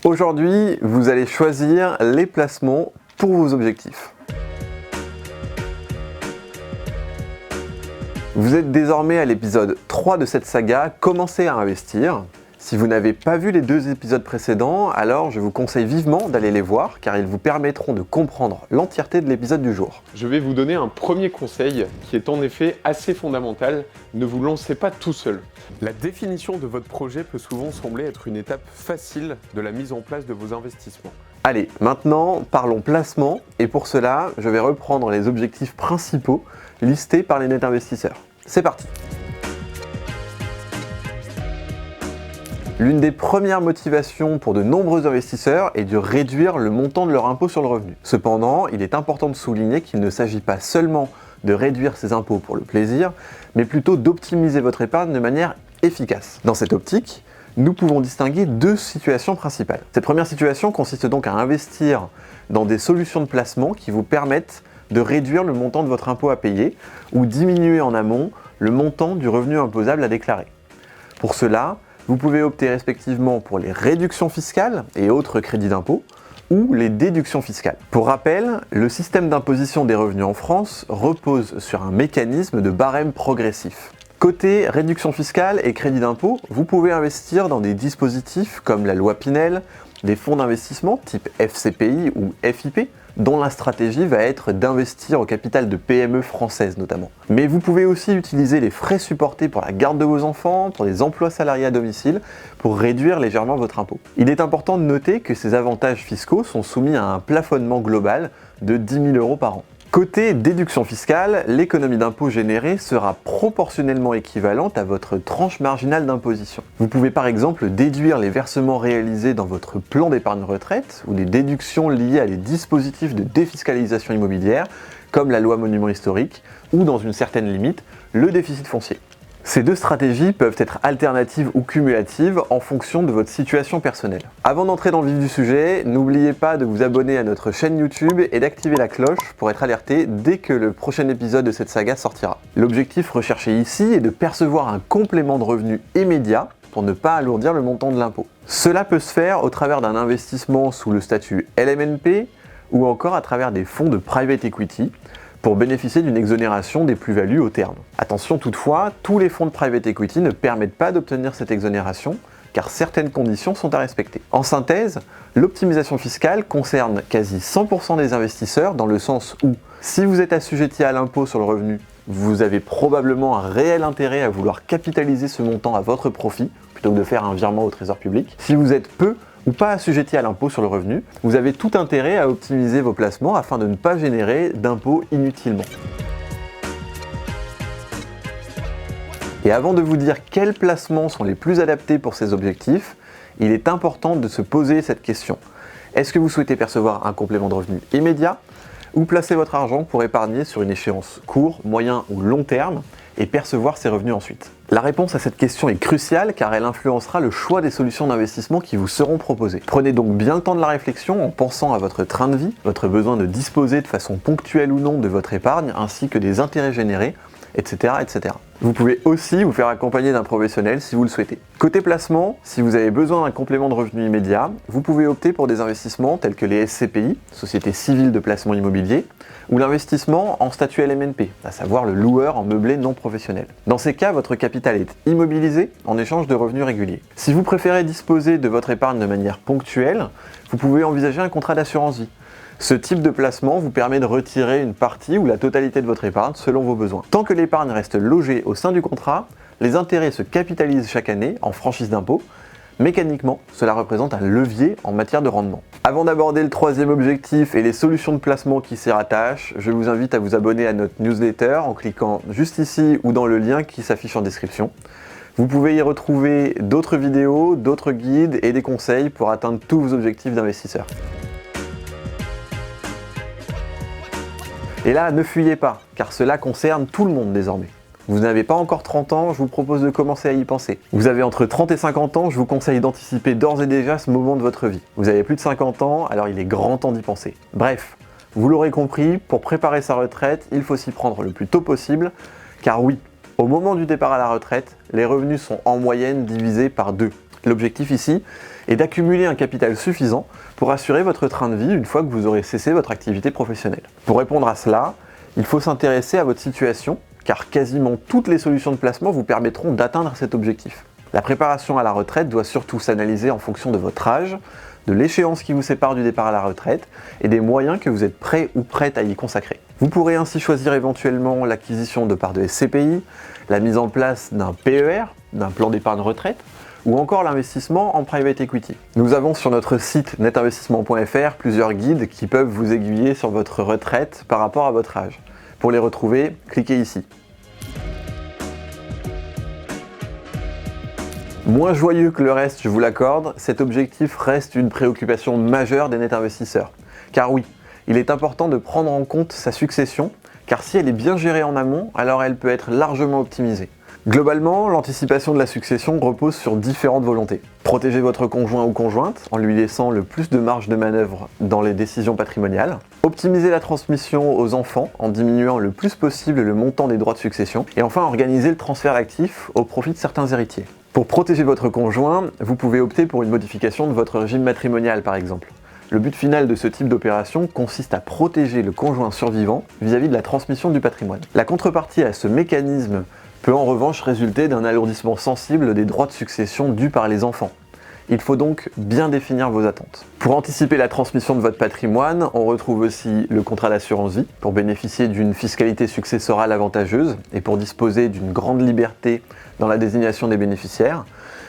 Aujourd'hui, vous allez choisir les placements pour vos objectifs. Vous êtes désormais à l'épisode 3 de cette saga, Commencez à investir. Si vous n'avez pas vu les 2 épisodes précédents, alors je vous conseille vivement d'aller les voir car ils vous permettront de comprendre l'entièreté de l'épisode du jour. Je vais vous donner un premier conseil qui est en effet assez fondamental, ne vous lancez pas tout seul. La définition de votre projet peut souvent sembler être une étape facile de la mise en place de vos investissements. Allez, maintenant parlons placement et pour cela, je vais reprendre les objectifs principaux listés par les net investisseurs. C'est parti! L'une des premières motivations pour de nombreux investisseurs est de réduire le montant de leur impôt sur le revenu. Cependant, il est important de souligner qu'il ne s'agit pas seulement de réduire ces impôts pour le plaisir, mais plutôt d'optimiser votre épargne de manière efficace. Dans cette optique, nous pouvons distinguer 2 situations principales. Cette première situation consiste donc à investir dans des solutions de placement qui vous permettent de réduire le montant de votre impôt à payer ou diminuer en amont le montant du revenu imposable à déclarer. Pour cela, vous pouvez opter respectivement pour les réductions fiscales et autres crédits d'impôt ou les déductions fiscales. Pour rappel, le système d'imposition des revenus en France repose sur un mécanisme de barème progressif. Côté réduction fiscale et crédit d'impôt, vous pouvez investir dans des dispositifs comme la loi Pinel, des fonds d'investissement type FCPI ou FIP, dont la stratégie va être d'investir au capital de PME françaises notamment. Mais vous pouvez aussi utiliser les frais supportés pour la garde de vos enfants, pour des emplois salariés à domicile, pour réduire légèrement votre impôt. Il est important de noter que ces avantages fiscaux sont soumis à un plafonnement global de 10 000 € par an. Côté déduction fiscale, l'économie d'impôt générée sera proportionnellement équivalente à votre tranche marginale d'imposition. Vous pouvez par exemple déduire les versements réalisés dans votre plan d'épargne retraite ou les déductions liées à des dispositifs de défiscalisation immobilière comme la loi monument historique ou dans une certaine limite, le déficit foncier. Ces 2 stratégies peuvent être alternatives ou cumulatives en fonction de votre situation personnelle. Avant d'entrer dans le vif du sujet, n'oubliez pas de vous abonner à notre chaîne YouTube et d'activer la cloche pour être alerté dès que le prochain épisode de cette saga sortira. L'objectif recherché ici est de percevoir un complément de revenu immédiat pour ne pas alourdir le montant de l'impôt. Cela peut se faire au travers d'un investissement sous le statut LMNP ou encore à travers des fonds de private equity, pour bénéficier d'une exonération des plus-values au terme. Attention toutefois, tous les fonds de private equity ne permettent pas d'obtenir cette exonération, car certaines conditions sont à respecter. En synthèse, l'optimisation fiscale concerne quasi 100% des investisseurs dans le sens où, si vous êtes assujetti à l'impôt sur le revenu, vous avez probablement un réel intérêt à vouloir capitaliser ce montant à votre profit, plutôt que de faire un virement au trésor public. Si vous êtes peu ou pas assujetti à l'impôt sur le revenu, vous avez tout intérêt à optimiser vos placements afin de ne pas générer d'impôts inutilement. Et avant de vous dire quels placements sont les plus adaptés pour ces objectifs, il est important de se poser cette question. Est-ce que vous souhaitez percevoir un complément de revenu immédiat ou placer votre argent pour épargner sur une échéance court, moyen ou long terme et percevoir ces revenus ensuite? La réponse à cette question est cruciale car elle influencera le choix des solutions d'investissement qui vous seront proposées. Prenez donc bien le temps de la réflexion en pensant à votre train de vie, votre besoin de disposer de façon ponctuelle ou non de votre épargne, ainsi que des intérêts générés, etc., etc. Vous pouvez aussi vous faire accompagner d'un professionnel si vous le souhaitez. Côté placement, si vous avez besoin d'un complément de revenu immédiat, vous pouvez opter pour des investissements tels que les SCPI, Sociétés Civiles de Placement Immobilier, ou l'investissement en statut LMNP, à savoir le loueur en meublé non professionnel. Dans ces cas, votre capital est immobilisé en échange de revenus réguliers. Si vous préférez disposer de votre épargne de manière ponctuelle, vous pouvez envisager un contrat d'assurance vie. Ce type de placement vous permet de retirer une partie ou la totalité de votre épargne selon vos besoins. Tant que l'épargne reste logée au sein du contrat, les intérêts se capitalisent chaque année en franchise d'impôt. Mécaniquement, cela représente un levier en matière de rendement. Avant d'aborder le 3e objectif et les solutions de placement qui s'y rattachent, je vous invite à vous abonner à notre newsletter en cliquant juste ici ou dans le lien qui s'affiche en description. Vous pouvez y retrouver d'autres vidéos, d'autres guides et des conseils pour atteindre tous vos objectifs d'investisseur. Et là, ne fuyez pas, car cela concerne tout le monde désormais. Vous n'avez pas encore 30 ans, je vous propose de commencer à y penser. Vous avez entre 30 et 50 ans, je vous conseille d'anticiper d'ores et déjà ce moment de votre vie. Vous avez plus de 50 ans, alors il est grand temps d'y penser. Bref, vous l'aurez compris, pour préparer sa retraite, il faut s'y prendre le plus tôt possible, car oui, au moment du départ à la retraite, les revenus sont en moyenne divisés par 2. L'objectif ici et d'accumuler un capital suffisant pour assurer votre train de vie une fois que vous aurez cessé votre activité professionnelle. Pour répondre à cela, il faut s'intéresser à votre situation, car quasiment toutes les solutions de placement vous permettront d'atteindre cet objectif. La préparation à la retraite doit surtout s'analyser en fonction de votre âge, de l'échéance qui vous sépare du départ à la retraite et des moyens que vous êtes prêt ou prête à y consacrer. Vous pourrez ainsi choisir éventuellement l'acquisition de parts de SCPI, la mise en place d'un PER, d'un plan d'épargne retraite, ou encore l'investissement en private equity. Nous avons sur notre site netinvestissement.fr plusieurs guides qui peuvent vous aiguiller sur votre retraite par rapport à votre âge. Pour les retrouver, cliquez ici. Moins joyeux que le reste, je vous l'accorde, cet objectif reste une préoccupation majeure des net investisseurs. Car oui, il est important de prendre en compte sa succession, car si elle est bien gérée en amont, alors elle peut être largement optimisée. Globalement, l'anticipation de la succession repose sur différentes volontés. Protéger votre conjoint ou conjointe en lui laissant le plus de marge de manœuvre dans les décisions patrimoniales. Optimiser la transmission aux enfants en diminuant le plus possible le montant des droits de succession. Et enfin, organiser le transfert d'actifs au profit de certains héritiers. Pour protéger votre conjoint, vous pouvez opter pour une modification de votre régime matrimonial par exemple. Le but final de ce type d'opération consiste à protéger le conjoint survivant vis-à-vis de la transmission du patrimoine. La contrepartie à ce mécanisme peut en revanche résulter d'un alourdissement sensible des droits de succession dus par les enfants. Il faut donc bien définir vos attentes. Pour anticiper la transmission de votre patrimoine, on retrouve aussi le contrat d'assurance vie pour bénéficier d'une fiscalité successorale avantageuse et pour disposer d'une grande liberté dans la désignation des bénéficiaires,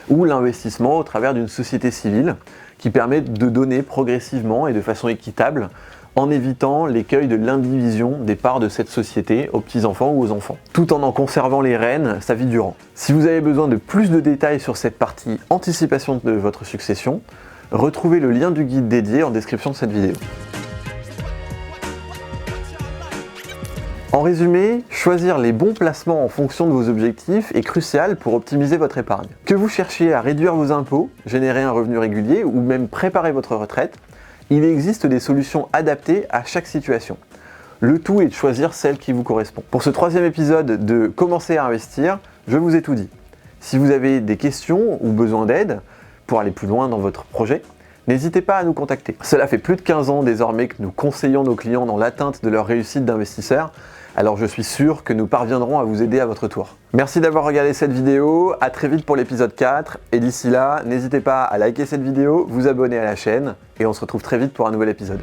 ou l'investissement au travers d'une société civile qui permet de donner progressivement et de façon équitable en évitant l'écueil de l'indivision des parts de cette société aux petits-enfants ou aux enfants, tout en conservant les rênes sa vie durant. Si vous avez besoin de plus de détails sur cette partie anticipation de votre succession, retrouvez le lien du guide dédié en description de cette vidéo. En résumé, choisir les bons placements en fonction de vos objectifs est crucial pour optimiser votre épargne. Que vous cherchiez à réduire vos impôts, générer un revenu régulier ou même préparer votre retraite, il existe des solutions adaptées à chaque situation. Le tout est de choisir celle qui vous correspond. Pour ce 3e épisode de Commencer à investir, je vous ai tout dit. Si vous avez des questions ou besoin d'aide pour aller plus loin dans votre projet, n'hésitez pas à nous contacter. Cela fait plus de 15 ans désormais que nous conseillons nos clients dans l'atteinte de leur réussite d'investisseur, alors je suis sûr que nous parviendrons à vous aider à votre tour. Merci d'avoir regardé cette vidéo, à très vite pour l'épisode 4, et d'ici là, n'hésitez pas à liker cette vidéo, vous abonner à la chaîne, et on se retrouve très vite pour un nouvel épisode.